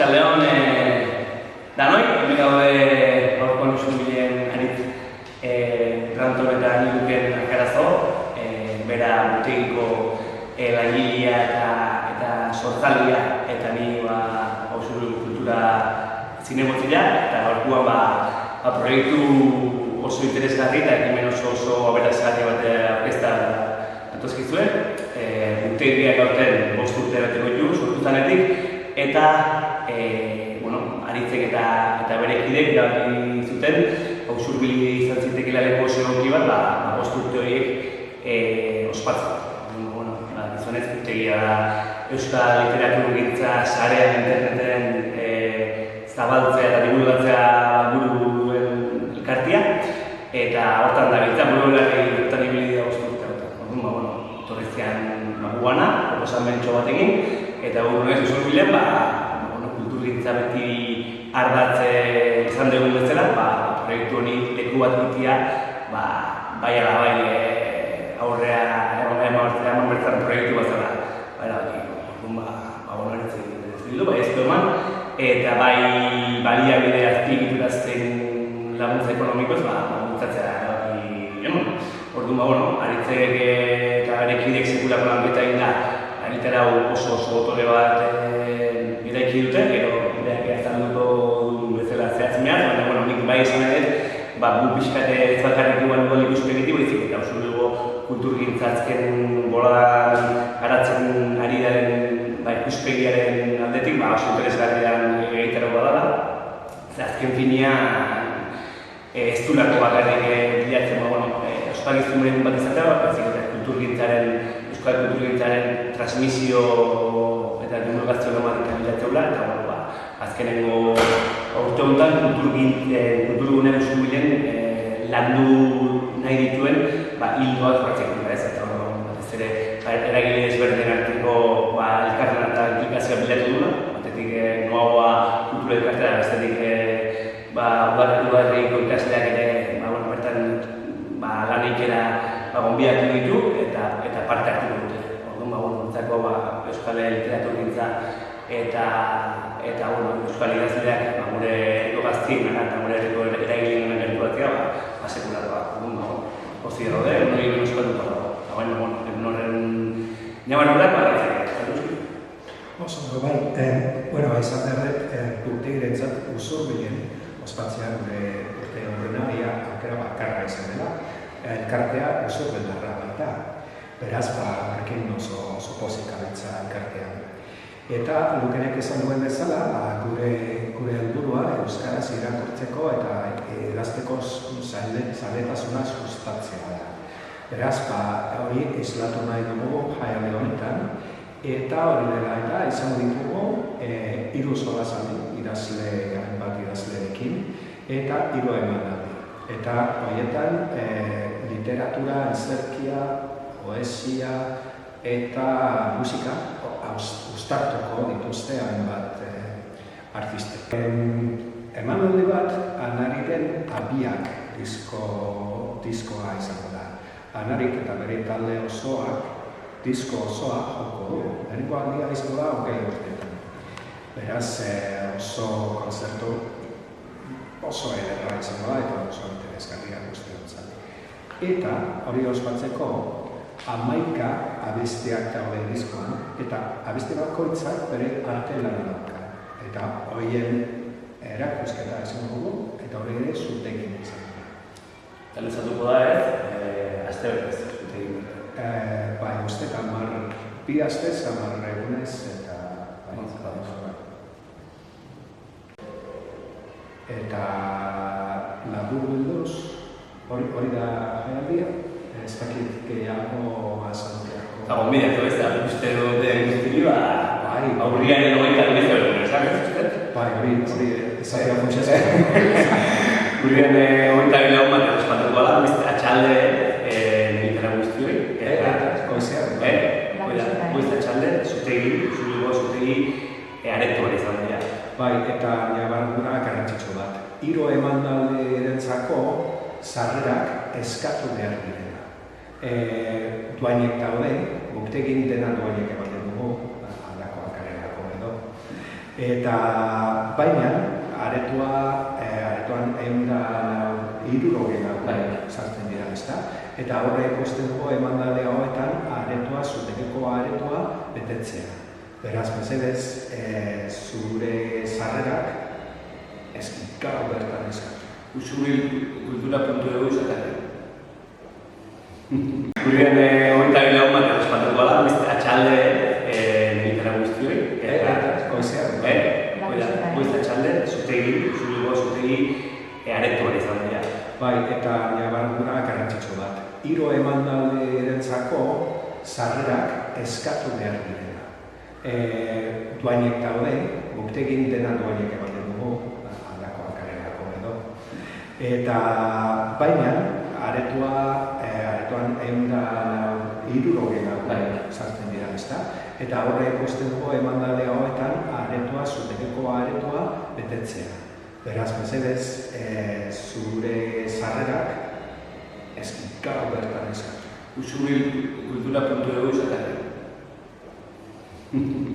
Arratsaldeon danoi, hemen gaude gaurkoan Usurbilen aritz Ranton eta Niduken Akarazo, bera Butegiko langilea eta sortzailea, eta ni Usurbil kultura zinegotzila, eta gaurkoan proiektu oso interesgarri eta ekimen oso aberasgarri bat aurkeztea datozkizue. Butegiak aurten 5 urte beteko ditu, sortu zanetik, eta aritzek eta bere kideek erabaki zuten Usurbili izan zitekeela leku oso egoki bat, 5 urte horiek ospatzeko. Gizonez, Butegia da euskal literaturgintza sarean interneten zabaltzea eta divulgatzea buru duen elkartea, eta hortan da gitza buru horretan ibili da 5 urte horretan. Torrizkean guana, proposamentxo batekin, eta gure Usurbilen kulturgintza beti ardatze izan dugun bezala, proiektu honi leku bat egitea, bai ala bai aurrea eman bertan proiektu bat zela. Bai ez du eman, eta bai baliabide azpiegiturazten laguntza ekonomikoz, laguntzatzea eman. Orduan, aritzek eta arekidek sekulako lanbeta egin da, aritara oso otore bat eraiki dute, gero hartan dut bezala zehatzen behar, baina nik bai esan edet, gu pixkate ez bakarrik igual dugu ikuspegiti, baizik eta Usurbilgo kulturgintzatzken boladan garatzen ari daren ikuspegiaren aldetik, oso interesgarrian egitarago badala. Azken finean, ez du lako bakarrik bilatzen, ospakiztunen bat izatea, baizik eta euskal kulturgintzaren transmisio eta divulgazio nomadika bilatzeula, eta azkenengo urte honetan kulturgunean Usurbilen landu nahi dituen hildoak jorratzeko dira ez, eta eragile ezberdinen arteko elkarren eta implikazioa bilatu duna, batetik noagoa kultura elkartera, bestetik udarriko ikasleak ere bertan lan eikera gonbidatu ditu eta parte hartu dute. Orduan, euskal literaturgintza eta euskal idazleak gure herriko gaztien eta gure herriko eragileen gerturatzea sekulakoa. Pozik daude, hori euskaldunko dago. Horren nabarrak Oso, bai, izan berdet, Butegirentzat Usurbilen ospatzea gure urte ordenaria aukera bakarra izan dela. Elkartea Usurbildarra baita, beraz, horrekin oso pozik abitza elkartean. Eta Lukenek esan duen bezala, gure helburua euskaraz irakurtzeko eta idazteko zaletasuna sustatzea da. Beraz, hori islatu nahi dugu jaialdi honetan, eta hori dela eta izango ditugu 3 solasaldi hainbat idazlerekin eta 3 emanaldi. Eta horietan literatura, antzerkia, poesia eta musika uztartuko dituzte hainbat artistek. Emanaldi bat Anariren Abiak diskoa izango da. Anarik eta bere talde osoak disko osoa joko du. Lehenengo aldia izango da 20 urteetan. Beraz, oso konzertu oso ederra izango da eta oso interesgarria guzti dutzen. Eta hori ospatzeko 11 abestiak daude diskoan, eta abesti bakoitzak bere arte lana dauka. Eta horien erakusketa izango dugu, eta hori ere zutekin izango da. Eta luzatuko da aste betez, zutekin. Bai, uste 2 astez, 10 egunez, eta eta labur bilduz, hori da jaialdia, ez dakit gehiago azalteako. Eta gonbidatu ez da, uste duten guztili, aurriaren 20 egun, esan? Bai, hori ezatea funtsezko. Urriaren 20 egun bat espantatuko da, atxalde militara guztioi. Goizean. Goiz atxalde, zutegi aretuan izan dira. Bai, eta nabardura garrantzitsu bat. 3 emanaldirentzako sarrerak eskatu behar direla. Duainek daude, Butegin dena duainek ematen dugu, aldakoak karerako edo. Eta baina, aretoan 160 sartzen dira, ezta? Eta horrek uste dugu emandale hauetan zutekeko aretoa betetzea. Beraz, mesedez, zure sarrerak gaur bertan eskatu. Usubilkultura.eu izaten. Gurien hogeita bilagun bat errespatuko da, atxalde militara guztioi. Goiz atxalde, zutegi aretoan izan dira. Bai, eta nabardura garrantzitsu bat. Hiru emandaleentzako sarrerak eskatu behar direla. Duainek daude, guktegin dena duainek ematen dugu, aldakoak arelako edo. Eta baina, aretoan 160 sartzen dira, ezta? Eta horrek uste dugu emandale hauetan zutekeko aretoa betetzea. Beraz, mesedez, zure sarrerak gaur bertan eskatu. Usubilkultura.eu izaten.